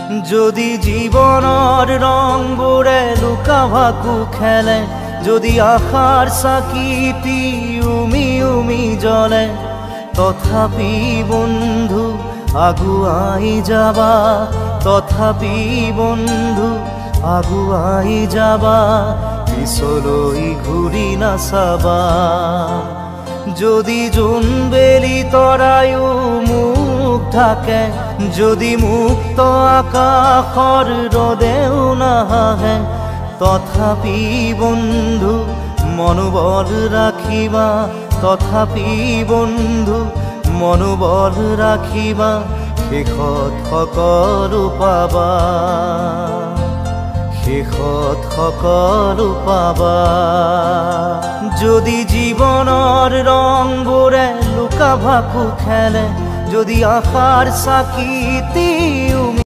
যদি জীবনৰ ৰংবোৰে লুকা ভাকু খেলে, যদি আশাৰ চাকিটি উমি উমি জ্বলে, তথাপি বন্ধু আগুৱাই যাবা, তথাপি বন্ধু আগুৱাই যাবা, পিছলৈ ঘূৰি নাচাবা। যদি জোনবেলি তৰায়ো মুখ ঢাকে, যদি মুক্ত আকাশৰ ৰদেও নাহে, তথাপি বন্ধু মনোবল ৰাখিবা, তথাপি বন্ধু মনোবল ৰাখিবা, শেষত সকলো পাবা, শেষত সকলো পাবা। যদি জীৱনৰ ৰংবোৰে লুকা ভাকু খেলে, যদি আশাৰ চাকিটি